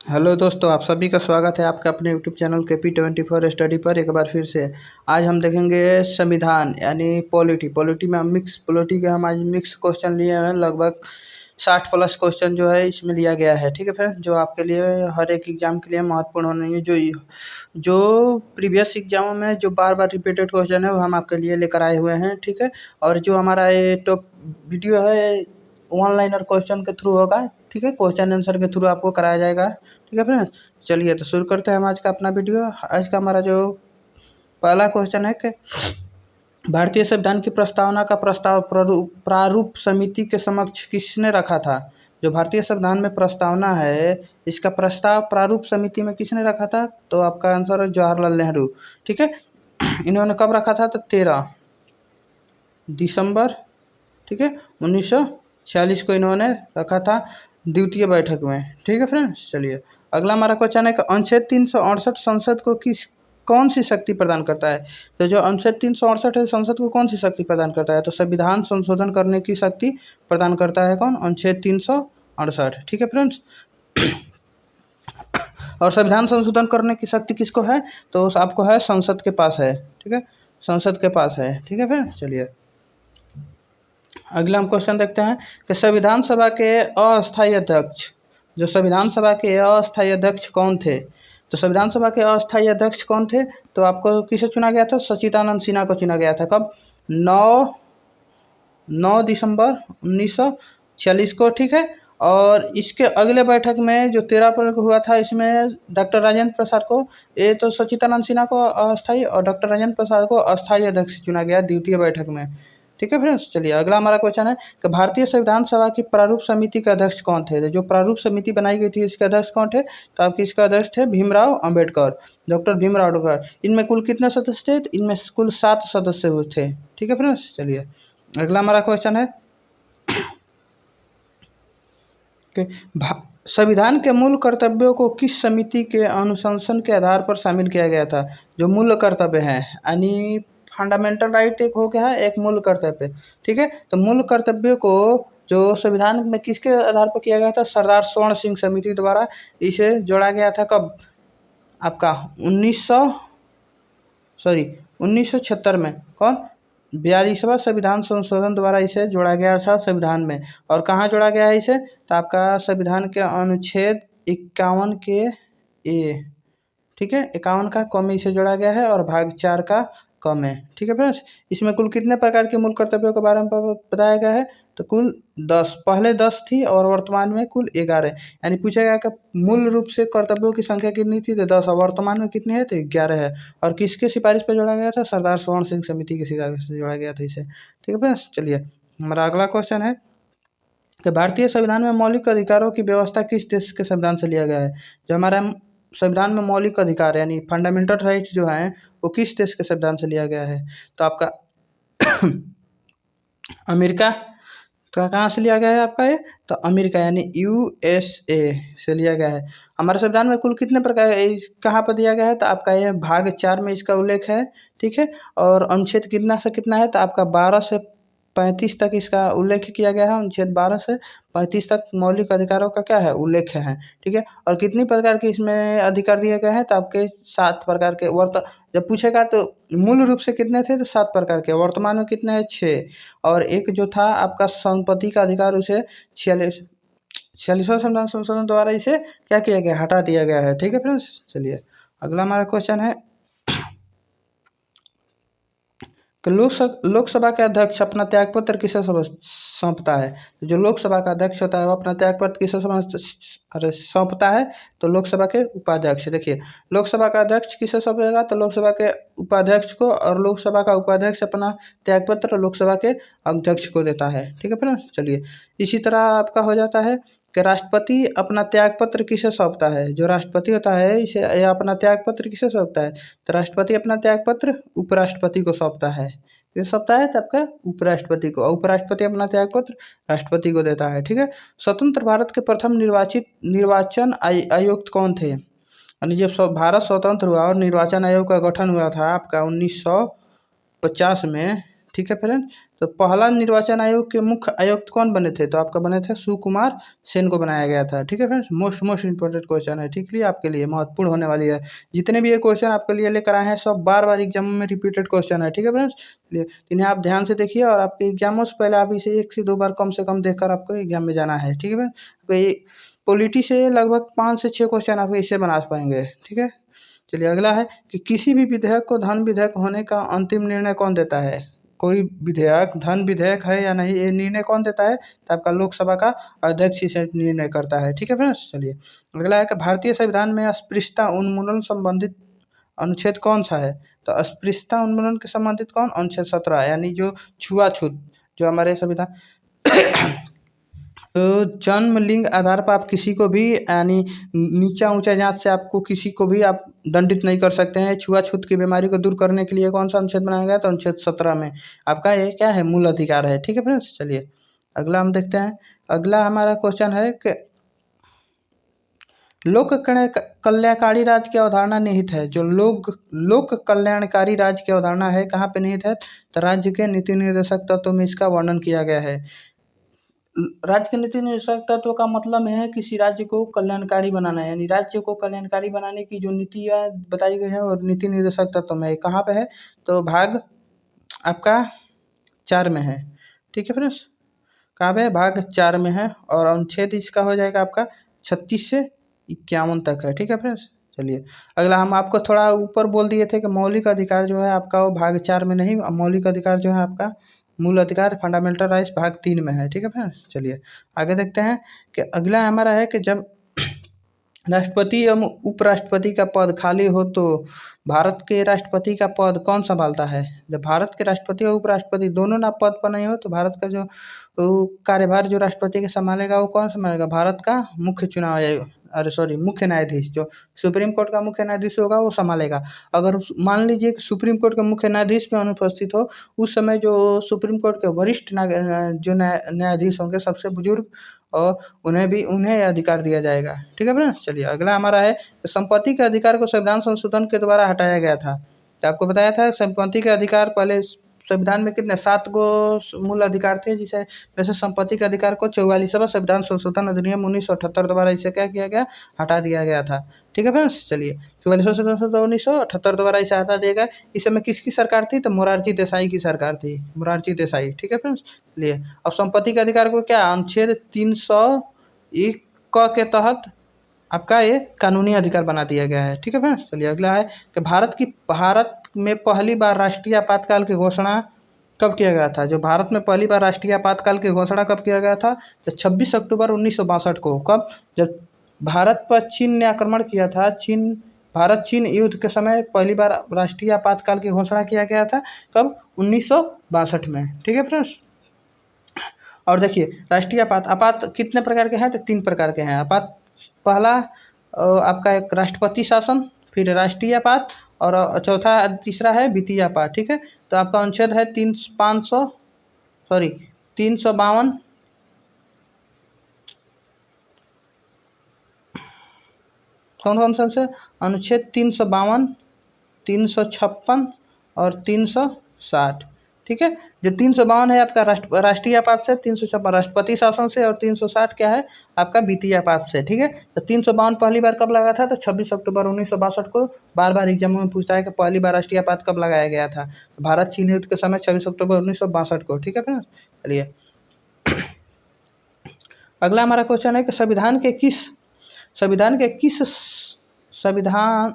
Hello दोस्तों, आप सभी का स्वागत है आपका अपने यूट्यूब चैनल KP24 स्टडी पर एक बार फिर से। आज हम देखेंगे संविधान यानी पॉलिटी में हम हम आज मिक्स क्वेश्चन लिए हैं। लगभग 60 प्लस क्वेश्चन जो है इसमें लिया गया है। ठीक है फ्रेंड्स, जो आपके लिए हर एक एग्जाम के लिए महत्वपूर्ण होने है। जो प्रीवियस एग्जामों में जो बार बार रिपीटेड क्वेश्चन है वो हम आपके लिए लेकर आए हुए हैं। ठीक है, और जो हमारा ये टॉप वीडियो है ऑनलाइन और क्वेश्चन के थ्रू होगा। ठीक है, क्वेश्चन आंसर के थ्रू आपको कराया जाएगा। ठीक है फ्रेंड्स, चलिए तो शुरू करते हैं हम आज का अपना वीडियो। आज का हमारा जो पहला क्वेश्चन है कि भारतीय संविधान की प्रस्तावना का प्रस्ताव प्रारूप समिति के समक्ष किसने रखा था। जो भारतीय संविधान में प्रस्तावना है इसका प्रस्ताव प्रारूप समिति में किसने रखा था, तो आपका आंसर है जवाहरलाल नेहरू। ठीक है, इन्होंने कब रखा था, तो 13 दिसंबर ठीक है 1946 को इन्होंने रखा था द्वितीय बैठक में। ठीक है फ्रेंड्स, चलिए अगला हमारा क्वेश्चन है कि अनुच्छेद 368 संसद को कौन सी शक्ति प्रदान करता है। तो जो अनुच्छेद 368 है संसद को कौन सी शक्ति प्रदान करता है, तो संविधान संशोधन करने की शक्ति प्रदान करता है कौन, अनुच्छेद 368। ठीक है फ्रेंड्स, और संविधान संशोधन करने की शक्ति किसको है, तो आपको है संसद के पास है। ठीक है, संसद के पास है। ठीक है फ्रेंड्स, चलिए अगला हम क्वेश्चन देखते हैं कि संविधान सभा के अस्थायी अध्यक्ष, जो संविधान सभा के अस्थायी अध्यक्ष कौन थे। तो संविधान सभा के अस्थायी अध्यक्ष कौन थे, तो आपको किसे चुना गया था, सच्चिदानंद सिन्हा को चुना गया था। कब, 9 दिसंबर 1946 को। ठीक है, और इसके अगले बैठक में जो 13 अप्रैल को हुआ था इसमें डॉक्टर राजेंद्र प्रसाद को, ये तो सच्चिदानंद सिन्हा को अस्थायी और डॉक्टर राजेंद्र प्रसाद को अस्थायी अध्यक्ष चुना गया द्वितीय बैठक में। ठीक है फ्रेंड्स, चलिए अगला हमारा क्वेश्चन है कि भारतीय संविधान सभा की प्रारूप समिति के अध्यक्ष कौन थे। तो जो प्रारूप समिति बनाई गई थी इसके अध्यक्ष कौन थे, तो आपके इसका अध्यक्ष थे भीमराव अंबेडकर, डॉक्टर भीमराव अंबेडकर। इनमें कुल कितने सदस्य थे, तो इनमें कुल 7 सदस्य थे। ठीक है फ्रेंड्स, चलिए अगला हमारा क्वेश्चन है कि संविधान के मूल कर्तव्यों को किस समिति के अनुशंसन के आधार पर शामिल किया गया था। जो मूल कर्तव्य हैं यानी फंडामेंटल राइट एक हो गया है, एक मूल कर्तव्य। ठीक है, तो मूल कर्तव्यों को जो संविधान में किसके आधार पर किया गया था, सरदार स्वर्ण सिंह समिति द्वारा इसे जोड़ा गया था। कब, आपका 1976 में। कौन, 42वां संविधान संशोधन द्वारा इसे जोड़ा गया था संविधान में। और कहाँ जोड़ा गया है इसे, तो आपका संविधान के अनुच्छेद 51 के ए, ठीक है 51 का क में इसे जोड़ा गया है और भाग 4 का क में। ठीक है फ्रेंड्स, इसमें कुल कितने प्रकार के मूल कर्तव्यों के बारे में बताया गया है, तो कुल 10, पहले 10 थी और वर्तमान में कुल 11। यानी पूछा गया कि मूल रूप से कर्तव्यों की संख्या कितनी थी, तो 10, और वर्तमान में कितनी है, तो 11 है। और किसके सिफारिश पर जोड़ा गया था, सरदार स्वर्ण सिंह समिति की सिफारिश से जोड़ा गया था इसे। ठीक है फ्रेंड्स, चलिए हमारा अगला क्वेश्चन है कि भारतीय संविधान में मौलिक अधिकारों की व्यवस्था किस देश के संविधान से लिया गया है। जो हमारा संविधान में मौलिक अधिकार यानी फंडामेंटल राइट्स जो हैं वो किस देश के संविधान से लिया गया है, तो आपका अमेरिका का कहाँ से लिया गया है आपका ये, तो अमेरिका यानी USA से लिया गया है। हमारे संविधान में कुल कितने प्रकार कहाँ पर दिया गया है, तो आपका ये भाग 4 में इसका उल्लेख है। ठीक है, और अनुच्छेद कितना से कितना है, तो आपका 12 से 35 तक इसका उल्लेख किया गया है। अनुच्छेद 12 से 35 तक मौलिक अधिकारों का क्या है, उल्लेख है। ठीक है, और कितनी प्रकार के इसमें अधिकार दिए गए हैं, तो आपके 7 प्रकार के। जब पूछेगा तो मूल रूप से कितने थे, तो 7 प्रकार के। वर्तमान में कितने हैं, 6। और एक जो था आपका संपत्ति का अधिकार, उसे 46वां संविधान संशोधन द्वारा इसे क्या किया गया, हटा दिया गया है। ठीक है फ्रेंड्स, चलिए अगला हमारा क्वेश्चन है कि लोकसभा के अध्यक्ष अपना त्यागपत्र किसे सौंपता है। तो जो लोकसभा का अध्यक्ष होता है वो अपना त्यागपत्र किसे सौंपता है, तो लोकसभा के उपाध्यक्ष। देखिए लोकसभा का अध्यक्ष किसे सौंपेगा, तो लोकसभा के उपाध्यक्ष को, और लोकसभा का उपाध्यक्ष अपना त्यागपत्र लोकसभा के अध्यक्ष को देता है। ठीक है फ्रेंड्स, चलिए इसी तरह आपका हो जाता है कि राष्ट्रपति अपना त्यागपत्र किसे सौंपता है। जो राष्ट्रपति होता है इसे अपना त्यागपत्र किसे सौंपता है, तो राष्ट्रपति अपना त्यागपत्र उपराष्ट्रपति को सौंपता है। ये सौंपता है तो आपका उपराष्ट्रपति को, और उपराष्ट्रपति अपना त्यागपत्र राष्ट्रपति को देता है। ठीक है, स्वतंत्र भारत के प्रथम निर्वाचन आयुक्त कौन थे। यानी जब भारत स्वतंत्र हुआ और निर्वाचन आयोग का गठन हुआ था आपका 1950 में। ठीक है फ्रेंड। तो पहला निर्वाचन आयोग के मुख्य आयुक्त कौन बने थे? तो आपका बने थे सुकुमार सेन को बनाया गया था। ठीक है फ्रेंड्स, मोस्ट इंपॉर्टेंट क्वेश्चन है, ठीक है, आपके लिए महत्वपूर्ण होने वाली है। जितने भी ये क्वेश्चन आपके लिए लेकर आए हैं सब बार बार एग्जाम में रिपीटेड क्वेश्चन है, ठीक है फ्रेंड्स। इसलिए इन्हें आप ध्यान से देखिए और आपके एग्जामों से पहले आप इसे 1 से 2 बार कम से कम देखकर आपको एग्जाम में जाना है, ठीक है फ्रेंड्स। तो पॉलिटी से लगभग 5 से 6 क्वेश्चन आप इससे बना पाएंगे, ठीक है। चलिए अगला है कि किसी भी विधेयक को धन विधेयक होने का अंतिम निर्णय कौन देता है? कोई विधेयक धन विधेयक है या नहीं, ये निर्णय कौन देता है? तो आपका लोकसभा का अध्यक्ष इसे निर्णय करता है, ठीक है फ्रेंड्स। चलिए अगला है कि भारतीय संविधान में अस्पृश्यता उन्मूलन संबंधित अनुच्छेद कौन सा है? तो अस्पृश्यता उन्मूलन के संबंधित कौन? अनुच्छेद 17, यानी जो छुआछूत जो हमारे संविधान तो जन्म लिंग आधार पर आप किसी को भी यानी नीचा ऊंचा जांच से आपको किसी को भी आप दंडित नहीं कर सकते हैं। छुआछूत की बीमारी को दूर करने के लिए कौन सा अनुच्छेद बनाया गया? तो अनुच्छेद 17 में आपका ये क्या है? मूल अधिकार है, ठीक है फ्रेंड्स। चलिए अगला हम देखते हैं। अगला हमारा क्वेश्चन है कि लोक कल्याणकारी राज्य की अवधारणा निहित है। जो लोक कल्याणकारी राज्य की अवधारणा है कहाँ पे निहित है? तो राज्य के नीति निर्देशक तत्व में इसका वर्णन किया गया है। राज्य के नीति निर्देशक तत्व का मतलब है किसी राज्य को कल्याणकारी बनाना है, यानी राज्य को कल्याणकारी बनाने की जो नीतियाँ बताई गई है और नीति निर्देशक तत्व में कहाँ पे है? तो भाग आपका 4 में है, ठीक है फ्रेंड्स। कहाँ पे है? भाग 4 में है और अनुच्छेद इसका हो जाएगा आपका 36 से 51 तक है, ठीक है फ्रेंड्स। चलिए अगला हम आपको थोड़ा ऊपर बोल दिए थे कि मौलिक अधिकार जो है आपका वो भाग 4 में नहीं, मौलिक अधिकार जो है आपका मूल अधिकार फंडामेंटल राइट्स भाग 3 में है, ठीक है फ्रेंड्स। चलिए आगे देखते हैं कि अगला हमारा है कि जब राष्ट्रपति एवं उपराष्ट्रपति का पद खाली हो तो भारत के राष्ट्रपति का पद कौन संभालता है? जब भारत के राष्ट्रपति और उपराष्ट्रपति दोनों ना पद पर नहीं हो तो भारत का जो कार्यभार जो राष्ट्रपति के संभालेगा वो कौन संभालेगा? भारत का मुख्य न्यायाधीश, जो सुप्रीम कोर्ट का मुख्य न्यायाधीश होगा वो संभालेगा। अगर मान लीजिए कि सुप्रीम कोर्ट के मुख्य न्यायाधीश में अनुपस्थित हो, उस समय जो सुप्रीम कोर्ट के वरिष्ठ जो न्यायाधीश होंगे सबसे बुजुर्ग और उन्हें अधिकार दिया जाएगा, ठीक है फ्रेंड्स। चलिए अगला हमारा है संपत्ति के अधिकार को संविधान संशोधन के द्वारा हटाया गया था। तो आपको बताया था संपत्ति के अधिकार पहले संविधान में कितने 7 गो मूल अधिकार थे, जिसे वैसे संपत्ति के अधिकार को 44वां संविधान संशोधन अधिनियम 1978 द्वारा इसे क्या किया गया? हटा दिया गया था, ठीक है फ्रेंड्स। चलिए 44वां संशोधन 1978 द्वारा इसे हटा दिया गया। इस समय किसकी सरकार थी? तो मोरारजी देसाई की सरकार थी, मोरारजी देसाई, ठीक है फ्रेंड्स। चलिए अब संपत्ति के अधिकार को क्या अनुच्छेद 301 के तहत आपका ये कानूनी अधिकार बना दिया गया है, ठीक है फ्रेंड्स। चलिए अगला है कि भारत में पहली बार राष्ट्रीय आपातकाल की घोषणा कब किया गया था? जो भारत में पहली बार राष्ट्रीय आपातकाल की घोषणा कब किया गया था? तो 26 अक्टूबर 1962 को। कब? जब भारत पर चीन ने आक्रमण किया था। भारत चीन युद्ध के समय पहली बार राष्ट्रीय आपातकाल की घोषणा किया गया था। कब? 1962 में, ठीक है फ्रेंड्स। और देखिए राष्ट्रीय आपात कितने प्रकार के हैं? तो 3 प्रकार के हैं आपात। पहला आपका एक राष्ट्रपति शासन, फिर राष्ट्रीय आपात और चौथा तीसरा है वित्तीय आपात, ठीक है। तो आपका अनुच्छेद है 352 कौन सा से? अनुच्छेद 352, 356 और 360, ठीक है। जो 352 है आपका राष्ट्रीय आपात से, 356 राष्ट्रपति शासन से और 360 क्या है? आपका वित्तीय आपात से, ठीक है। तो 352 पहली बार कब लगा था? तो 26 अक्टूबर 1962 को। बार बार एग्जाम में पूछता है कि पहली बार राष्ट्रीय आपात कब लगाया गया था? भारत चीन युद्ध के समय 26 अक्टूबर 1962 को, ठीक है फ्रेंड्स। चलिए अगला हमारा क्वेश्चन है कि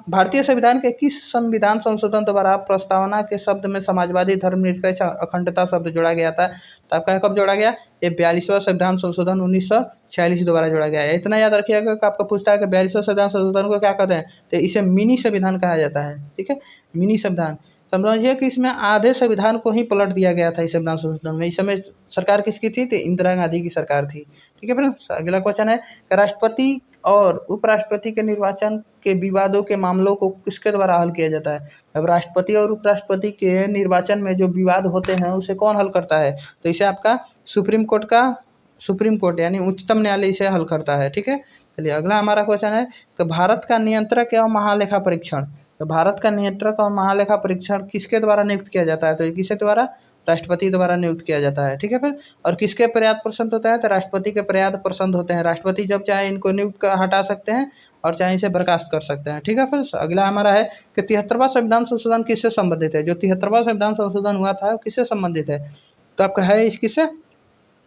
भारतीय संविधान के किस संविधान संशोधन द्वारा प्रस्तावना के शब्द में समाजवादी धर्मनिरपेक्ष अखंडता शब्द जोड़ा गया था? तो आपका कब जोड़ा गया? ये 42वां संविधान संशोधन 1946 द्वारा जोड़ा गया है। इतना याद रखिएगा कि आपका पूछता है कि 42वां संविधान संशोधन को क्या कहते हैं? तो इसे मिनी संविधान कहा जाता है, ठीक है, मिनी संविधान। समझिए कि इसमें आधे संविधान को ही पलट दिया गया था इस संविधान संशोधन में। इस समय सरकार किसकी थी? तो इंदिरा गांधी की सरकार थी, ठीक है फ्रेंड्स। अगला क्वेश्चन है कि राष्ट्रपति और उपराष्ट्रपति के निर्वाचन के विवादों के मामलों को किसके द्वारा हल किया जाता है? अब राष्ट्रपति और उपराष्ट्रपति के निर्वाचन में जो विवाद होते हैं उसे कौन हल करता है? तो इसे आपका सुप्रीम कोर्ट यानी उच्चतम न्यायालय इसे हल करता है, ठीक है। चलिए अगला हमारा क्वेश्चन है कि भारत का नियंत्रक एवं महालेखा परीक्षण, तो भारत का नियंत्रक और महालेखा परीक्षण किसके द्वारा नियुक्त किया जाता है? तो किसके द्वारा? राष्ट्रपति द्वारा नियुक्त किया जाता है। ठीक है फिर, और किसके पर्याप्त पसंद होता है तो राष्ट्रपति के पर्याप्त पसंद होते हैं। राष्ट्रपति जब चाहे इनको नियुक्त हटा सकते हैं और चाहे इसे बर्खास्त कर सकते हैं। ठीक है फिर, अगला हमारा है कि 73वां संविधान संशोधन किससे संबंधित है। जो 73वां संविधान संशोधन हुआ था किससे संबंधित है तो आपका है इस किससे,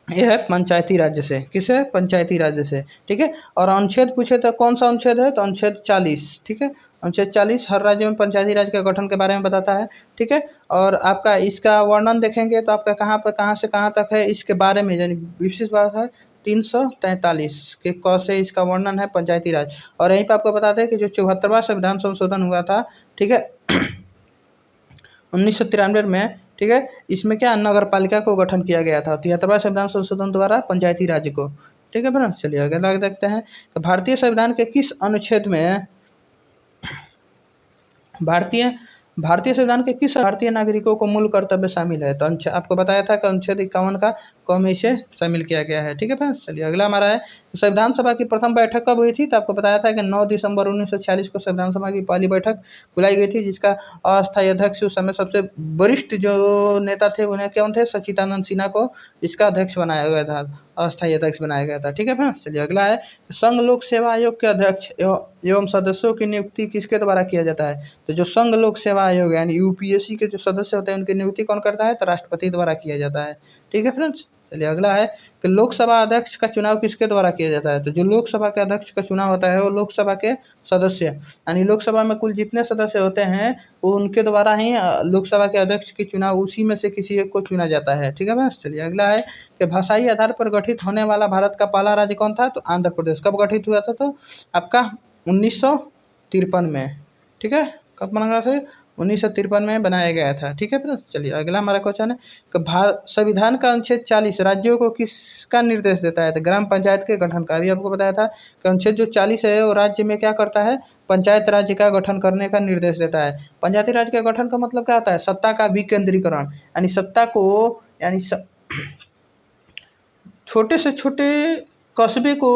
ये है पंचायती राज्य से। किसे, पंचायती राज्य से। ठीक है, और अनुच्छेद पूछे तो कौन सा अनुच्छेद है तो अनुच्छेद 40। ठीक है, अनुच्छेद 40 हर राज्य में पंचायती राज के गठन के बारे में बताता है। ठीक है, और आपका इसका वर्णन देखेंगे तो आपका कहाँ पर कहाँ से कहाँ तक है इसके बारे में, यानी विशेष बात है 343 के क से इसका वर्णन है पंचायती राज। और यहीं पर आपको बताते हैं कि जो 74वां संविधान संशोधन हुआ था, ठीक है 1993 में, ठीक है, इसमें क्या नगर पालिका को गठन किया गया था 73वां संविधान संशोधन द्वारा पंचायती राज को। ठीक है बना, चलिए अगला देखते हैं तो भारतीय संविधान के किस अनुच्छेद में भारतीय संविधान के किस भारतीय नागरिकों को मूल कर्तव्य शामिल है तो आपको बताया था कि अनुच्छेद 51 का क में इसे शामिल किया गया है। ठीक है फ्रेंड्स, चलिए अगला हमारा है संविधान सभा की प्रथम बैठक कब हुई थी तो आपको बताया था कि 9 दिसंबर 1946 को संविधान सभा की पहली बैठक बुलाई गई थी, जिसका अस्थायी अध्यक्ष उस समय सबसे वरिष्ठ जो नेता थे उन्हें कौन थे, सच्चिदानंद सिन्हा को इसका अध्यक्ष बनाया गया था, अस्थायी अध्यक्ष बनाया गया था। ठीक है फ्रेंड्स, चलिए अगला है संघ लोक सेवा आयोग के अध्यक्ष एवं सदस्यों की नियुक्ति किसके द्वारा किया जाता है तो जो संघ लोक सेवा आयोग यानी यूपीएससी के जो सदस्य होते हैं उनकी नियुक्ति कौन करता है तो राष्ट्रपति द्वारा किया जाता है। ठीक है फ्रेंड्स, चलिए अगला है कि लोकसभा अध्यक्ष का चुनाव किसके द्वारा किया जाता है तो जो लोकसभा के अध्यक्ष का चुनाव होता है वो लोकसभा के सदस्य यानी लोकसभा में कुल जितने सदस्य होते हैं वो उनके द्वारा ही लोकसभा के अध्यक्ष के चुनाव उसी में से किसी एक को चुना जाता है। ठीक है बस, चलिए अगला है कि भाषाई आधार पर गठित होने वाला भारत का पहला राज्य कौन था तो आंध्र प्रदेश। कब गठित हुआ था तो आपका 1953 में। ठीक है, कब बना था 1953 में बनाया गया था। ठीक है फ्रेंड्स, चलिए अगला हमारा क्वेश्चन है कि संविधान का अनुच्छेद 40 राज्यों को किसका निर्देश देता है तो ग्राम पंचायत के गठन का। अभी आपको बताया था कि अनुच्छेद जो 40 है वो राज्य में क्या करता है, पंचायत राज्य का गठन करने का निर्देश देता है। पंचायती राज के गठन का मतलब क्या होता है, सत्ता का विकेंद्रीकरण, यानी सत्ता को यानी छोटे से छोटे कस्बे को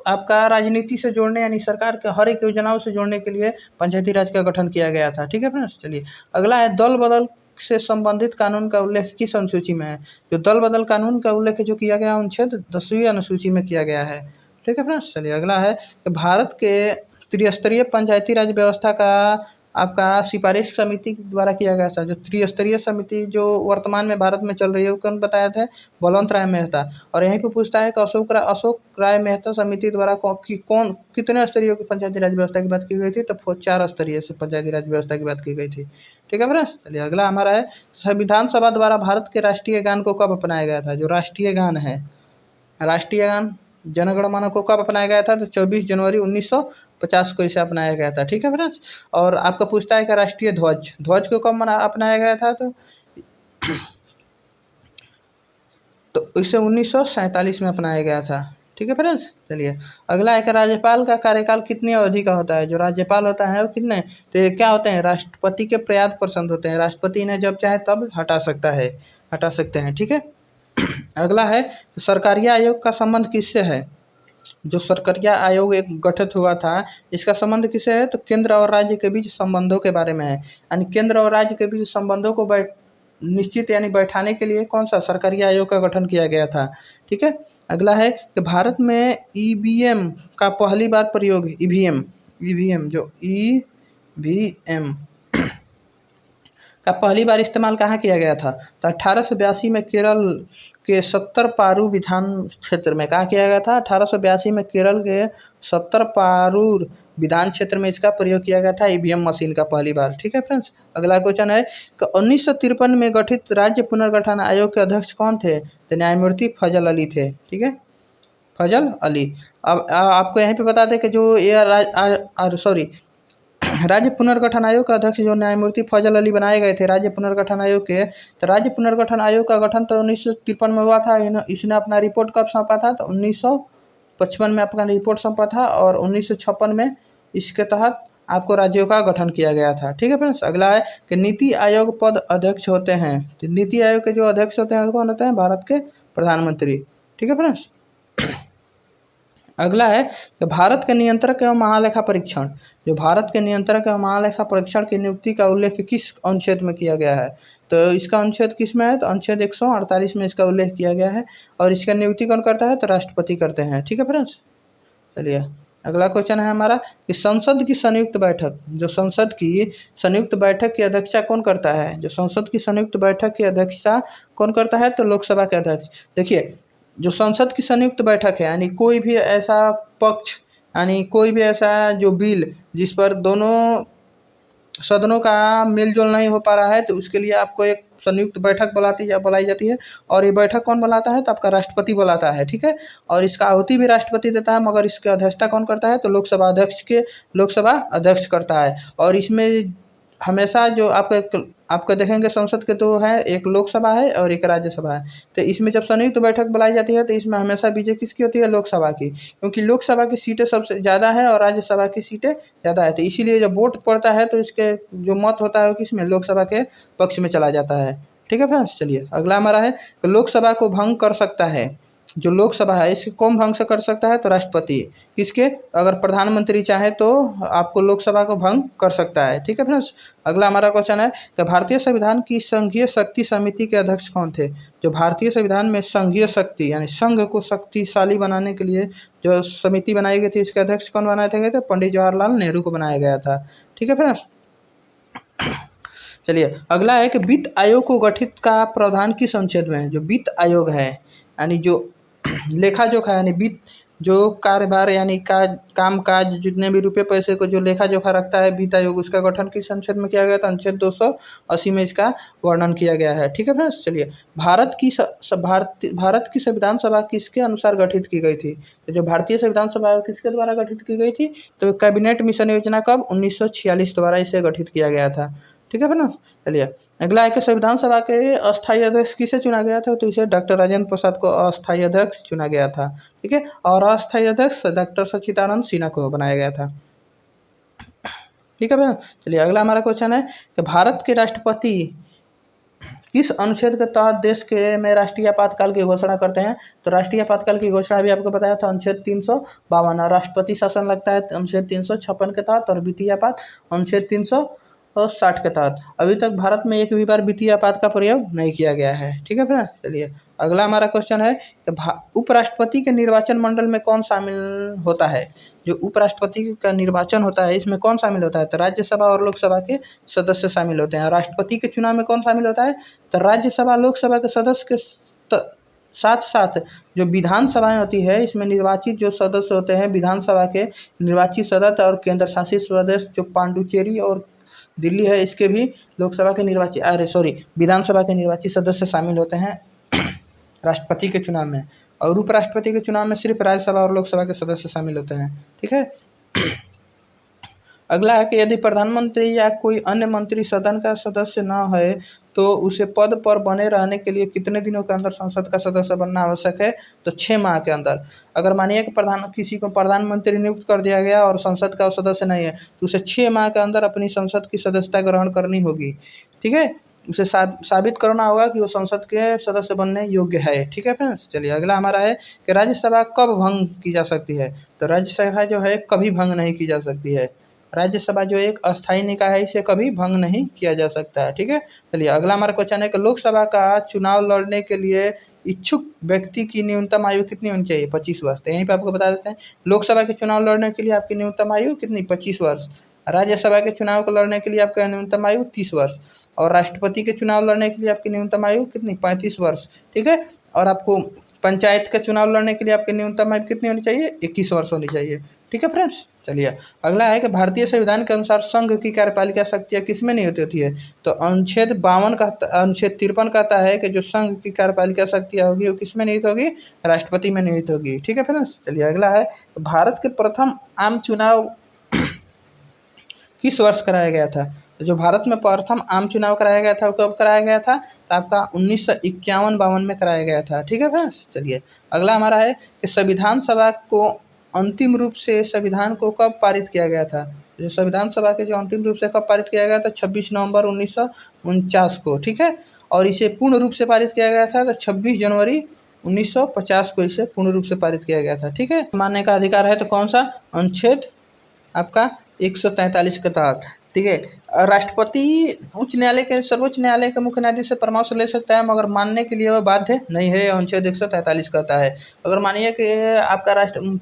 आपका राजनीति से जोड़ने यानी सरकार के हर एक योजनाओं से जोड़ने के लिए पंचायती राज का गठन किया गया था। ठीक है फ्रेंड्स, चलिए अगला है दल बदल से संबंधित कानून का उल्लेख किस अनुसूची में है। जो दल बदल कानून का उल्लेख जो किया गया अनुच्छेद 10वीं अनुसूची में किया गया है। ठीक है फ्रेंड्स, चलिए अगला है कि भारत के त्रिस्तरीय पंचायती राज व्यवस्था का आपका सिफारिश समिति द्वारा किया गया था। जो त्रिस्तरीय समिति जो वर्तमान में भारत में चल रही है वो कौन बताया था, बलवंत राय मेहता। और यहीं पे पूछता है कि अशोक राय मेहता समिति द्वारा कौन कितने स्तरीय की पंचायती राज व्यवस्था की बात की गई थी तो 4 स्तरीय से पंचायती राज व्यवस्था की बात की गई थी। ठीक है फ्रेंड्स, चलिए अगला हमारा है संविधान सभा द्वारा भारत के राष्ट्रीय गान को कब अपनाया गया था। जो राष्ट्रीय गान है, राष्ट्रीय गान जनगण मन को कब अपनाया गया था तो 24 जनवरी 1950 को इसे अपनाया गया था। ठीक है फ्रेंड्स, और आपका पूछता है कि राष्ट्रीय ध्वज को कब अपनाया गया था तो इसे 1947 में अपनाया गया था। ठीक है फ्रेंड्स, चलिए अगला है कि राज्यपाल का कार्यकाल कितनी अवधि का होता है। जो राज्यपाल होता है वो कितने तो ये क्या होते हैं, राष्ट्रपति के पर्याप्त पसंद होते हैं। राष्ट्रपति ने जब चाहे तब हटा सकते हैं। ठीक है, अगला है तो सरकारिया आयोग का संबंध किससे है। जो सरकारिया आयोग एक गठित हुआ था इसका संबंध किससे है तो केंद्र और राज्य के बीच संबंधों के बारे में है। यानी केंद्र और राज्य के बीच संबंधों को निश्चित यानी बैठाने के लिए कौन सा सरकारी आयोग का गठन किया गया था। ठीक है, अगला है कि भारत में ईवीएम का पहली बार प्रयोग ईवीएम जो ईवीएम का पहली बार इस्तेमाल कहाँ किया गया था तो 1882 में केरल के 70 पारू विधान क्षेत्र में। कहाँ किया गया था 1882 में केरल के 70 पारूर विधान क्षेत्र में इसका प्रयोग किया गया था ईवीएम मशीन का पहली बार। ठीक है फ्रेंड्स, अगला क्वेश्चन है कि 1953 में गठित राज्य पुनर्गठन आयोग के अध्यक्ष कौन थे तो न्यायमूर्ति फजल अली थे। ठीक है, फजल अली। अब आपको यहीं पे बता दें कि जो ये राज्य पुनर्गठन आयोग का अध्यक्ष जो न्यायमूर्ति फजल अली बनाए गए थे राज्य पुनर्गठन आयोग के, तो राज्य पुनर्गठन आयोग का गठन तो 1953 में हुआ था। इसने अपना रिपोर्ट कब सौंपा था तो 1955 में अपना रिपोर्ट सौंपा था और 1956 में इसके तहत आपको राज्यों का गठन किया गया था। ठीक है फ्रेंड्स, अगला है कि नीति आयोग पद अध्यक्ष होते हैं। तो नीति आयोग के जो अध्यक्ष होते हैं कौन होते हैं, भारत के प्रधानमंत्री। ठीक है फ्रेंड्स, अगला है कि भारत के नियंत्रक एवं महालेखा परीक्षण। जो भारत के नियंत्रक एवं महालेखा परीक्षण की नियुक्ति का उल्लेख किस अनुच्छेद में किया गया है? तो इसका अनुच्छेद किस में है? तो अनुच्छेद 148 में इसका उल्लेख किया गया है। और इसका नियुक्ति कौन करता है? तो राष्ट्रपति करते हैं। ठीक है फ्रेंड्स, चलिए अगला क्वेश्चन है हमारा कि संसद की संयुक्त बैठक, जो संसद की संयुक्त बैठक की अध्यक्षता कौन करता है? जो संसद की संयुक्त बैठक की अध्यक्षता कौन करता है? तो लोकसभा के अध्यक्ष। देखिए, जो संसद की संयुक्त बैठक है यानी कोई भी ऐसा पक्ष यानी कोई भी ऐसा जो बिल जिस पर दोनों सदनों का मेल-जोल नहीं हो पा रहा है, तो उसके लिए आपको एक संयुक्त बैठक बुलाई जाती है। और ये बैठक कौन बुलाता है? तो आपका राष्ट्रपति बुलाता है। ठीक है, और इसका आहुति भी राष्ट्रपति देता है, मगर इसकी अध्यक्षता कौन करता है? तो लोकसभा अध्यक्ष करता है। और इसमें हमेशा जो आपका देखेंगे संसद के दो है, एक लोकसभा है और एक राज्यसभा है। तो इसमें जब संयुक्त बैठक बुलाई जाती है तो इसमें हमेशा विजय किसकी होती है? लोकसभा की, क्योंकि लोकसभा की सीटें सबसे ज़्यादा है और राज्यसभा की सीटें ज़्यादा है। तो इसीलिए जब वोट पड़ता है तो इसके जो मत होता है वो किसमें? लोकसभा के पक्ष में चला जाता है। ठीक है फ्रेंड्स, चलिए अगला हमारा है कि लोकसभा को भंग कर सकता है। जो लोकसभा है इसको कौन भंग से कर सकता है? तो राष्ट्रपति। किसके? अगर प्रधानमंत्री चाहे तो आपको लोकसभा को भंग कर सकता है। ठीक है फ्रेंड्स, अगला हमारा क्वेश्चन है कि भारतीय संविधान की संघीय शक्ति समिति के अध्यक्ष कौन थे? जो भारतीय संविधान में संघीय शक्ति यानी संघ को शक्तिशाली बनाने के लिए जो समिति बनाई गई थी, इसके अध्यक्ष कौन बनाए थे? तो पंडित जवाहरलाल नेहरू को बनाया गया था। ठीक है फ्रेंड्स, चलिए अगला है कि वित्त आयोग को गठित का प्रावधान किस अनुच्छेद में है? जो वित्त आयोग है यानी जो लेखा जोखा यानी वित्त जो कार्यभार यानी काम काज जितने भी रुपये पैसे को जो लेखा जोखा रखता है वित्त आयोग, उसका गठन किस अनुच्छेद में किया गया था? अनुच्छेद 280 में इसका वर्णन किया गया है। ठीक है फ्रेंड्स, चलिए भारत की संविधान सभा किसके अनुसार गठित की गई थी? तो जो भारतीय संविधान सभा किसके द्वारा गठित की गई थी? तो कैबिनेट मिशन योजना कब? 1946 द्वारा इसे गठित किया गया था। ठीक है ना, चलिए अगला है कि संविधान सभा के अस्थायी अध्यक्ष किसे चुना गया था? तो इसे डॉक्टर राजेंद्र प्रसाद को अस्थायी अध्यक्ष चुना गया था। ठीक है, और अस्थायी अध्यक्ष डॉक्टर सच्चिदानंद सिन्हा को बनाया गया था। ठीक है भैया, चलिए अगला हमारा क्वेश्चन है कि भारत के राष्ट्रपति किस अनुच्छेद के तहत देश के में राष्ट्रीय आपातकाल की घोषणा करते हैं? तो राष्ट्रीय आपातकाल की घोषणा भी आपको बताया था अनुच्छेद 352 और राष्ट्रपति शासन लगता है अनुच्छेद 356 के तहत और वित्तीय आपात अनुच्छेद 360 के तहत। अभी तक भारत में एक भी बार वित्तीय आपात का प्रयोग नहीं किया गया है। ठीक है फ्रेंड्स, चलिए अगला हमारा क्वेश्चन है कि उपराष्ट्रपति के निर्वाचन मंडल में कौन शामिल होता है? जो उपराष्ट्रपति का निर्वाचन होता है इसमें कौन शामिल होता है? तो राज्यसभा और लोकसभा के सदस्य शामिल होते हैं। राष्ट्रपति के चुनाव में कौन शामिल होता है? तो राज्यसभा लोकसभा के सदस्य के साथ साथ जो विधानसभाएं होती है इसमें निर्वाचित जो सदस्य होते हैं विधानसभा के निर्वाचित सदस्य और केंद्र शासित प्रदेश जो पांडुचेरी और दिल्ली है इसके भी लोकसभा के विधानसभा के निर्वाचित सदस्य शामिल होते हैं राष्ट्रपति के चुनाव में। और उपराष्ट्रपति के चुनाव में सिर्फ राज्यसभा और लोकसभा के सदस्य शामिल होते हैं। ठीक है, अगला है कि यदि प्रधानमंत्री या कोई अन्य मंत्री सदन का सदस्य न है तो उसे पद पर बने रहने के लिए कितने दिनों के अंदर संसद का सदस्य बनना आवश्यक है? तो 6 माह के अंदर। अगर मानिए कि किसी को प्रधानमंत्री नियुक्त कर दिया गया और संसद का सदस्य नहीं है तो उसे 6 माह के अंदर अपनी संसद की सदस्यता ग्रहण करनी होगी। ठीक है, उसे साबित करना होगा कि वो संसद के सदस्य बनने योग्य है। ठीक है फ्रेंड्स, चलिए अगला हमारा है कि राज्यसभा कब भंग की जा सकती है? तो राज्यसभा जो है कभी भंग नहीं की जा सकती है। राज्यसभा जो एक अस्थायी निकाय है इसे कभी भंग नहीं किया जा सकता है। ठीक है, चलिए अगला हमारा क्वेश्चन है कि लोकसभा का चुनाव लड़ने के लिए इच्छुक व्यक्ति की न्यूनतम आयु कितनी होनी चाहिए? 25 वर्ष। तो यहीं पे आपको बता देते हैं लोकसभा के चुनाव लड़ने के लिए आपकी न्यूनतम आयु कितनी? 25 वर्ष। राज्यसभा के चुनाव को लड़ने के लिए आपका न्यूनतम आयु 30 वर्ष और राष्ट्रपति के चुनाव लड़ने के लिए आपकी न्यूनतम आयु कितनी? 35 वर्ष। ठीक है, और आपको पंचायत का चुनाव लड़ने के लिए आपकी न्यूनतम आयु कितनी होनी चाहिए? 21 वर्ष होनी चाहिए। ठीक है फ्रेंड्स, चलिए अगला है कि भारतीय संविधान के अनुसार संघ की कार्यपालिका शक्तियाँ किसमें निहित होती है? तो अनुच्छेद 53 कहता है कि जो संघ की कार्यपालिका शक्तियाँ होगी वो किसमें निहित होगी? राष्ट्रपति में निहित होगी। ठीक है फ्रेंड्स, चलिए अगला है भारत के प्रथम आम चुनाव किस वर्ष कराया गया था? तो जो भारत में प्रथम आम चुनाव कराया गया था वो कब कराया गया था? तो आपका 1951-52 में कराया गया था। ठीक है फ्रेंड्स, चलिए अगला हमारा है कि संविधान सभा को अंतिम रूप से संविधान को कब पारित किया गया था? जो संविधान सभा के जो अंतिम रूप से कब पारित किया गया था? 26 नवंबर 1949 को। ठीक है, और इसे पूर्ण रूप से पारित किया गया था तो 26 जनवरी 1950 को इसे पूर्ण रूप से पारित किया गया था। ठीक है, मानने का अधिकार है तो कौन सा? अनुच्छेद आपका 143 के तहत। ठीक है, राष्ट्रपति उच्च न्यायालय के सर्वोच्च न्यायालय के मुख्य न्यायाधीश से परामर्श ले सकता है, मगर मानने के लिए वह बाध्य नहीं है, अनुच्छेद 143 कहता है। अगर मानिए कि आपका राष्ट्र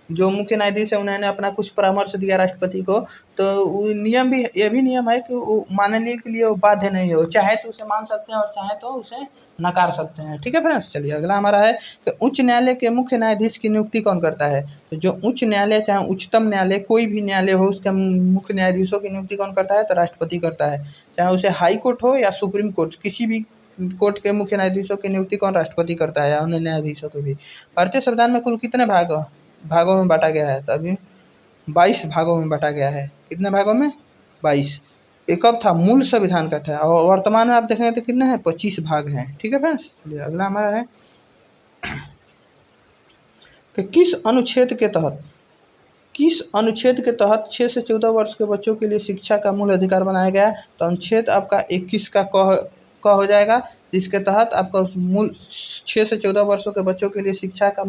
जो मुख्य न्यायाधीश है उन्होंने अपना कुछ परामर्श दिया राष्ट्रपति को, तो नियम भी ये भी नियम है कि वो मानने के लिए वो बाध्य नहीं है, वो चाहे तो उसे मान सकते हैं और चाहे तो उसे नकार सकते हैं। ठीक है फ्रेंड्स, चलिए अगला हमारा है कि उच्च न्यायालय के मुख्य न्यायाधीश की नियुक्ति कौन करता है? तो जो उच्च न्यायालय चाहे उच्चतम न्यायालय कोई भी न्यायालय हो, उसके मुख्य न्यायाधीशों की नियुक्ति कौन करता है? तो राष्ट्रपति करता है। चाहे उसे हाई कोर्ट हो या सुप्रीम कोर्ट, किसी भी कोर्ट के मुख्य न्यायाधीशों की नियुक्ति कौन? राष्ट्रपति करता है, अन्य न्यायाधीशों की भी। भारतीय संविधान में कुल कितने भागों में बांटा गया है? तो अभी 22 भागों में बांटा गया है। कितने भागों में? 22। ये कब था? मूल संविधान का था, और वर्तमान में आप देखेंगे तो कितने हैं? 25 भाग हैं। ठीक है फ्रेंड्स, चलिए अगला हमारा है कि किस अनुच्छेद के तहत 6 से 14 वर्ष के बच्चों के लिए शिक्षा का मूल अधिकार बनाया गया है? तो अनुच्छेद आपका 21 का क हो जाएगा, जिसके तहत आपका मूल 6 से 14 वर्षों के बच्चों के लिए शिक्षा का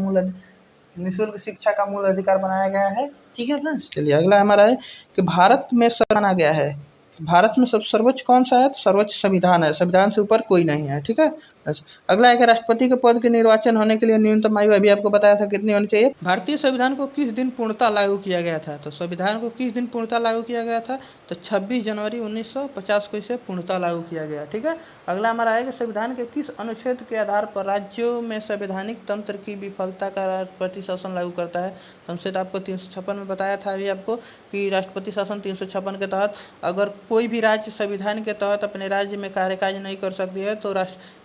निःशुल्क शिक्षा का मूल अधिकार बनाया गया है। ठीक है फ्रेंड्स, चलिए अगला हमारा है कि भारत में संविधान आ गया है। भारत में सर्वोच्च कौन सा है? तो सर्वोच्च संविधान है, संविधान से ऊपर कोई नहीं है। ठीक है, अच्छा अगला है कि राष्ट्रपति के पद के निर्वाचन होने के लिए न्यूनतम आयु अभी आपको बताया था कितनी होनी चाहिए। भारतीय संविधान को किस दिन पूर्णतः लागू किया गया था? तो संविधान को किस दिन पूर्णतः लागू किया गया था? तो 26 जनवरी 1950 को इसे पूर्णतः लागू किया गया। ठीक है, अगला हमारा है कि संविधान के किस अनुच्छेद के आधार पर राज्यों में संवैधानिक तंत्र की विफलता का राष्ट्रपति शासन लागू करता है? अनुच्छेद आपको 356 में बताया था अभी आपको कि राष्ट्रपति शासन 356 के तहत अगर कोई भी राज्य संविधान के तहत अपने राज्य में कार्यकाज नहीं कर सकती है तो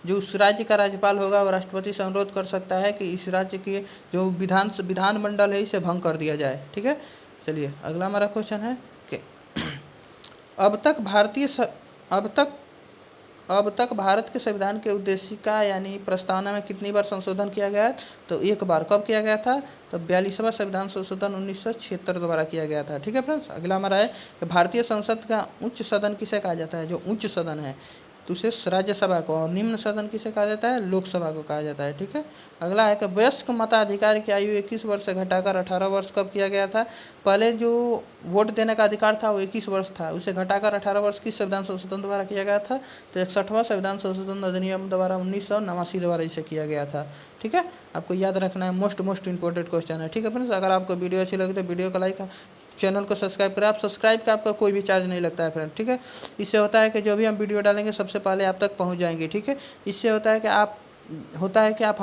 जो उस राज्य का राज्यपाल होगा वो राष्ट्रपति से अनुरोध कर सकता है कि इस राज्य के जो विधानमंडल है इसे भंग कर दिया जाए। ठीक है, चलिए अगला हमारा क्वेश्चन है कि अब तक भारत के संविधान के उद्देशिका यानी प्रस्तावना में कितनी बार संशोधन किया गया है? तो एक बार। कब किया गया था? तो 42वां संविधान संशोधन 1976 द्वारा किया गया था। ठीक है फ्रेंड्स, अगला हमारा है कि भारतीय संसद का उच्च सदन किसे कहा जाता है? जो उच्च सदन है तो उसे राज्यसभा को, और निम्न सदन किसे कहा जाता है? लोकसभा को कहा जाता है। ठीक है, अगला है कि वयस्क मताधिकार की आयु 21 वर्ष से घटाकर 18 वर्ष कब किया गया था? पहले जो वोट देने का अधिकार था वो 21 वर्ष था, उसे घटाकर 18 वर्ष किस संविधान संशोधन द्वारा किया गया था? तो 61वां संविधान संशोधन अधिनियम द्वारा 1989 द्वारा इसे किया गया था। ठीक है, आपको याद रखना है, मोस्ट इंपॉर्टेंट क्वेश्चन है। ठीक है फ्रेंड्स, अगर आपको वीडियो अच्छी लगी तो वीडियो को लाइक, चैनल को सब्सक्राइब करें। आप सब्सक्राइब का आपका कोई भी चार्ज नहीं लगता है फ्रेंड। ठीक है, इससे होता है कि जो भी हम वीडियो डालेंगे सबसे पहले आप तक पहुंच जाएंगे। ठीक है, इससे होता है कि आप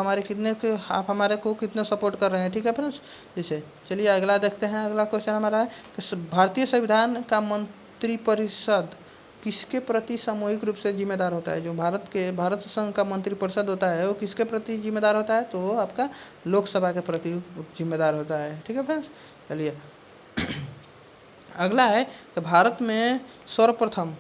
हमारे को कितने सपोर्ट कर रहे हैं। ठीक है फ्रेंड्स, इसे चलिए अगला देखते हैं। अगला क्वेश्चन हमारा है कि भारतीय संविधान का मंत्रिपरिषद किसके प्रति सामूहिक रूप से जिम्मेदार होता है? जो भारत संघ का मंत्रिपरिषद होता है वो किसके प्रति जिम्मेदार होता है? तो वो आपका लोकसभा के प्रति जिम्मेदार होता है। ठीक है फ्रेंड्स, चलिए अगला है तो भारत में सर्वप्रथम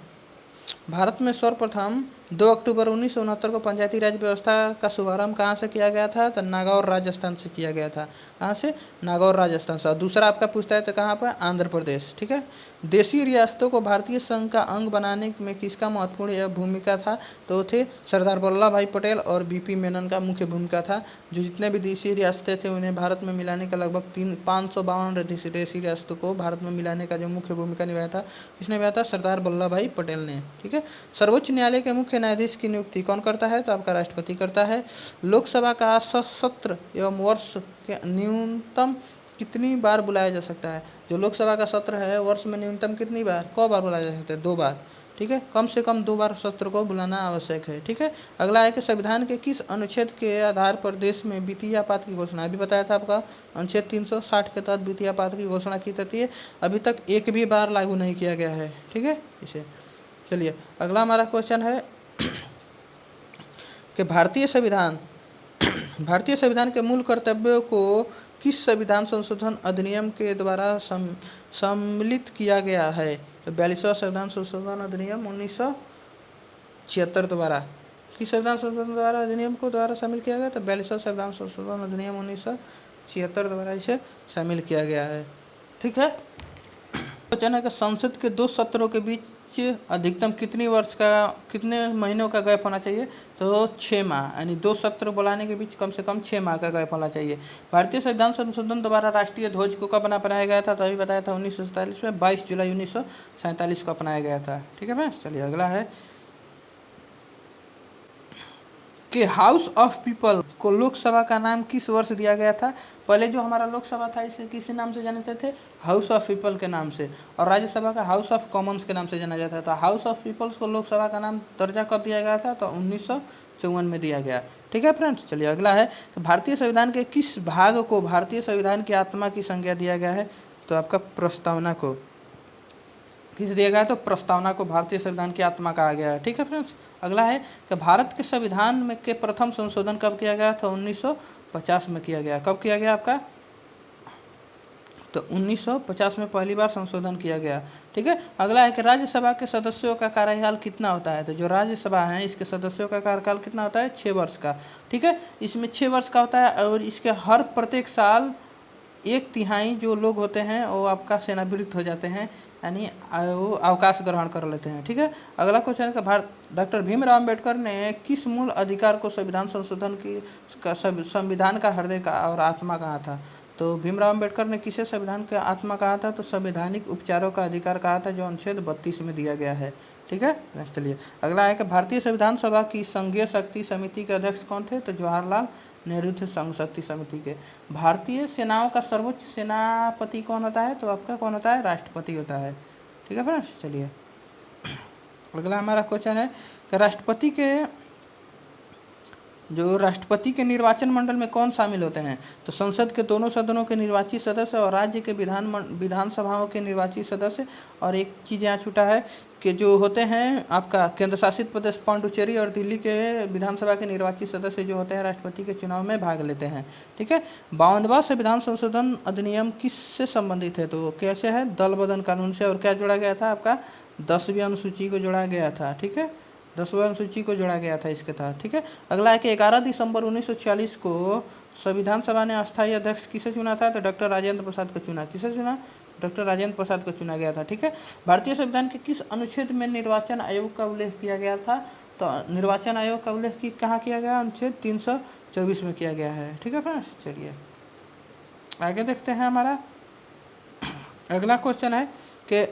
2 अक्टूबर 1969 को पंचायती राज व्यवस्था का शुभारंभ कहाँ से किया गया था? तो नागौर राजस्थान से किया गया था। कहाँ से? नागौर राजस्थान से। और दूसरा आपका पूछता है तो कहाँ पर? आंध्र प्रदेश। ठीक है, देशी रियासतों को भारतीय संघ का अंग बनाने में किसका महत्वपूर्ण भूमिका था? तो थे सरदार वल्लभ भाई पटेल और बीपी मेनन का मुख्य भूमिका था। जो जितने भी देशी रियासतें थे उन्हें भारत में मिलाने का लगभग 552 देशी रियासतों को भारत में मिलाने का जो मुख्य भूमिका निभाया था, किसने निभाया था? सरदार वल्लभ भाई पटेल ने। ठीक है, सर्वोच्च न्यायालय के मुख्य न्यायाधीश की नियुक्ति कौन करता है? तो आपका राष्ट्रपति करता है। लोकसभा का सत्र एवं वर्ष के न्यूनतम कितनी बार बुलाया जा सकता है? जो लोकसभा का सत्र है वर्ष में न्यूनतम कितनी बार, कई बार बुलाया जा सकता है? 2 बार। ठीक है, कम से कम 2 बार सत्र को बुलाना आवश्यक है। ठीक है, अगला है कि संविधान के किस अनुच्छेद के आधार पर देश में वित्तीय आपात की घोषणा, अभी बताया था आपका अनुच्छेद 360 के तहत वित्तीय आपात की घोषणा की जाती है। अभी तक एक भी बार लागू नहीं किया गया है। ठीक है, इसे चलिए अगला हमारा क्वेश्चन है कि भारतीय संविधान के मूल कर्तव्यों को किस संविधान संशोधन अधिनियम के द्वारा सम्मिलित किया गया है? तो 42वां संविधान संशोधन अधिनियम 1976 द्वारा। किस संविधान संशोधन द्वारा अधिनियम को द्वारा शामिल किया गया? तो 42वां संविधान संशोधन अधिनियम 1976 द्वारा इसे शामिल किया गया है। ठीक है, क्वेश्चन है कि संसद के 2 सत्रों के बीच बीच अधिकतम कितने महीनों का गैप होना चाहिए? तो 6 माह, यानी 2 सत्र बुलाने के बीच कम से कम 6 माह का गैप होना चाहिए। भारतीय संविधान संशोधन द्वारा राष्ट्रीय ध्वज को कब अपनाया गया था? तो अभी बताया था 1947 में, 22 जुलाई 1947 को अपनाया गया था। ठीक है फ्रेंड्स, चलिए अगला है कि हाउस ऑफ पीपल को लोकसभा का नाम किस वर्ष दिया गया था? पहले जो हमारा लोकसभा था इसे किसी नाम से जानते थे? हाउस ऑफ पीपल के नाम से, और राज्यसभा का हाउस ऑफ कॉमन्स के नाम से जाना जाता था। हाउस ऑफ पीपल्स को लोकसभा का नाम दर्जा कब दिया गया था? तो 1954 में दिया गया। ठीक है फ्रेंड्स, चलिए अगला है भारतीय संविधान के किस भाग को भारतीय संविधान की आत्मा की संज्ञा दिया गया है? तो आपका प्रस्तावना को किस दिया गया? तो प्रस्तावना को भारतीय संविधान की आत्मा कहा गया है। ठीक है फ्रेंड्स, अगला है कि भारत के संविधान में के प्रथम संशोधन कब किया गया था? 1950 में किया गया। कब किया गया आपका? तो 1950 में पहली बार संशोधन किया गया। ठीक है, अगला है कि राज्यसभा के सदस्यों का कार्यकाल कितना होता है? तो जो राज्यसभा है इसके सदस्यों का कार्यकाल कितना होता है? 6 वर्ष का। ठीक है, इसमें 6 वर्ष का होता है, और इसके हर प्रत्येक साल 1/3 जो लोग होते हैं वो आपका सेवानिवृत्त हो जाते हैं, यानी वो अवकाश ग्रहण कर लेते हैं। ठीक है, अगला क्वेश्चन है कि डॉक्टर भीमराव अम्बेडकर ने किस मूल अधिकार को संविधान संशोधन की संविधान का हृदय का और आत्मा कहा था? तो भीमराव अम्बेडकर ने किसे संविधान का आत्मा कहा था? तो संवैधानिक उपचारों का अधिकार कहा था, जो अनुच्छेद 32 में दिया गया है। ठीक है, चलिए अगला है कि भारतीय संविधान सभा की संघीय शक्ति समिति के अध्यक्ष कौन थे? तो जवाहरलाल नेहरू थे संघ शक्ति समिति के। भारतीय सेनाओं का सर्वोच्च सेनापति कौन होता है? तो आपका कौन होता है? राष्ट्रपति होता है। ठीक है फ्रेंड्स, चलिए अगला हमारा क्वेश्चन है कि राष्ट्रपति के निर्वाचन मंडल में कौन शामिल होते हैं? तो संसद के दोनों सदनों के निर्वाचित सदस्य और राज्य के विधानसभाओं के निर्वाचित सदस्य, और एक चीज़ यहाँ छूटा है कि जो होते हैं आपका केंद्र शासित प्रदेश पांडुचेरी और दिल्ली के विधानसभा के निर्वाचित सदस्य जो होते हैं राष्ट्रपति के चुनाव में भाग लेते हैं। ठीक है, 52वां संविधान संशोधन अधिनियम किससे संबंधित है? तो कैसे है? दल बदल कानून से। और क्या जोड़ा गया था? आपका 10वीं अनुसूची को जोड़ा गया था। ठीक है, 10वीं अनुसूची को जोड़ा गया था इसके तहत। ठीक है, अगला है कि 11 दिसंबर 1946 को संविधान सभा ने अस्थायी अध्यक्ष किसे चुना था? तो डॉक्टर राजेंद्र प्रसाद को चुना। किसे चुना? डॉक्टर राजेंद्र प्रसाद को चुना गया था। ठीक है, भारतीय संविधान के किस अनुच्छेद में निर्वाचन आयोग का उल्लेख किया गया था? तो निर्वाचन आयोग का उल्लेख कहाँ किया गया? अनुच्छेद 324 में किया गया है। ठीक है फ्रेंड्स, चलिए आगे देखते हैं। हमारा अगला क्वेश्चन है कि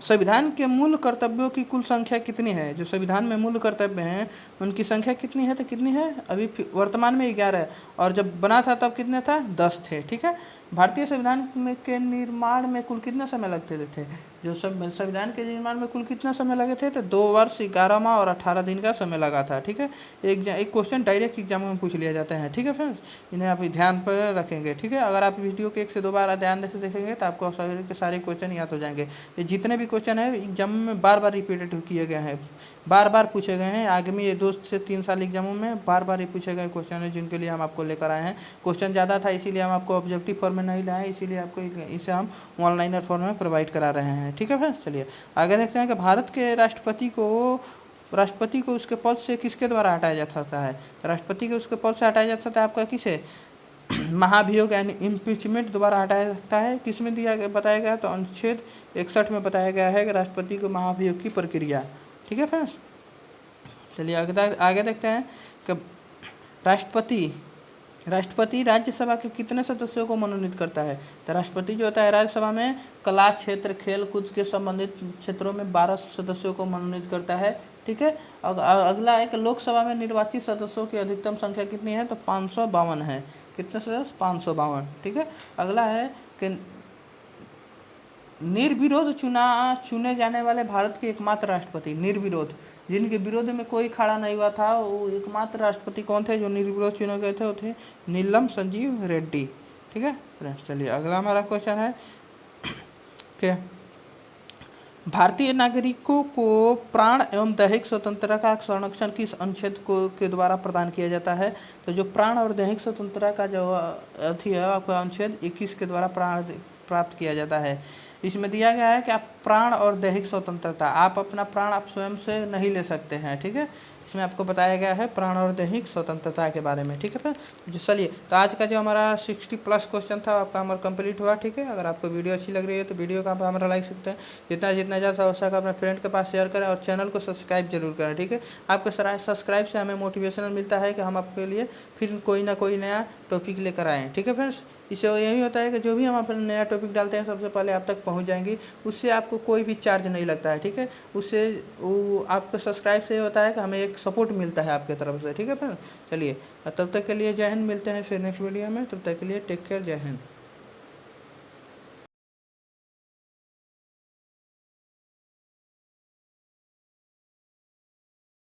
संविधान के मूल कर्तव्यों की कुल संख्या कितनी है? जो संविधान में मूल कर्तव्य हैं उनकी संख्या कितनी है? तो कितनी है? अभी वर्तमान में 11 है, और जब बना था तब कितने था? 10 थे। ठीक है, भारतीय संविधान के निर्माण में कुल कितना समय लगते थे? जो संविधान के निर्माण में कुल कितना समय लगे थे? तो 2 वर्ष 11 माह और 18 दिन का समय लगा था। ठीक है, एक क्वेश्चन डायरेक्ट एग्जाम में पूछ लिया जाता है। ठीक है फ्रेंड्स, इन्हें आप ध्यान पर रखेंगे। ठीक है, अगर आप वीडियो के 1 से 2 बार ध्यान से देखेंगे तो आपको सारे क्वेश्चन याद हो जाएंगे। ये जितने भी क्वेश्चन है एग्जाम में बार बार रिपीटेड किए गए हैं, बार बार पूछे गए हैं। आगामी ये 2 से 3 साल एग्जामों में बार बार ये पूछे गए क्वेश्चन है, जिनके लिए हम आपको लेकर आए हैं। क्वेश्चन ज़्यादा था इसीलिए हम आपको ऑब्जेक्टिव फॉर्म में नहीं लाए, इसीलिए आपको इसे हम ऑनलाइनर फॉर्म में प्रोवाइड करा रहे हैं। ठीक है फ्रेंड्स, चलिए आगे देखते हैं कि भारत के राष्ट्रपति को उसके पद से किसके द्वारा हटाया जा सकता है? राष्ट्रपति को उसके पद से हटाया जा सकता है आपका किसे? महाभियोग यानी इम्पीचमेंट द्वारा हटाया सकता है। किस में बताया गया? तो अनुच्छेद 61 में बताया गया है कि राष्ट्रपति को महाभियोग की प्रक्रिया। ठीक है फ्रेंड्स, चलिए आगे देखते हैं कि राष्ट्रपति राज्यसभा के कितने सदस्यों को मनोनीत करता है? तो राष्ट्रपति जो होता है राज्यसभा में कला क्षेत्र, खेल कूद के संबंधित क्षेत्रों में 12 सदस्यों को मनोनीत करता है। ठीक है, अगला है कि लोकसभा में निर्वाचित सदस्यों की अधिकतम संख्या कितनी है? तो 552 है। कितने सदस्य? 552। ठीक है, अगला है कि निर्विरोध चुने जाने वाले भारत के एकमात्र राष्ट्रपति, निर्विरोध जिनके विरोध में कोई खड़ा नहीं हुआ था, वो एकमात्र राष्ट्रपति कौन थे जो निर्विरोध चुने गए थे? वो थे नीलम संजीव रेड्डी। ठीक है, चलिए अगला हमारा क्वेश्चन है कि भारतीय नागरिकों को प्राण एवं दैहिक स्वतंत्रता का संरक्षण किस अनुच्छेद के द्वारा प्रदान किया जाता है? तो जो प्राण और दैहिक स्वतंत्रता का जो अथी है आपका अनुच्छेद 21 के द्वारा प्राप्त किया जाता है। इसमें दिया गया है कि आप प्राण और दैहिक स्वतंत्रता, आप अपना प्राण आप स्वयं से नहीं ले सकते हैं। ठीक है, इसमें आपको बताया गया है प्राण और दैहिक स्वतंत्रता के बारे में। ठीक है फ्रेंड्स, चलिए तो आज का जो हमारा 60+ क्वेश्चन था आपका हमारा कंप्लीट हुआ। ठीक है, अगर आपको वीडियो अच्छी लग रही है तो वीडियो को आप हमारा लाइक सकते हैं, जितना जितना ज़्यादा हो सके अपने फ्रेंड के पास शेयर करें और चैनल को सब्सक्राइब जरूर करें। ठीक है, आपके सब्सक्राइब से हमें मोटिवेशन मिलता है कि हम आपके लिए फिर कोई ना कोई नया टॉपिक लेकर आएँ। ठीक है फ्रेंड्स, इससे यही होता है कि जो भी हम अपना नया टॉपिक डालते हैं सबसे पहले आप तक पहुंच जाएंगी, उससे आपको कोई भी चार्ज नहीं लगता है। ठीक है, उससे वो आपको सब्सक्राइब से होता है कि हमें एक सपोर्ट मिलता है आपके तरफ से। ठीक है फ्रेंड्स, चलिए तब तक के लिए जय हिंद, मिलते हैं फिर नेक्स्ट वीडियो में, तब तक के लिए टेक केयर, जय हिंद।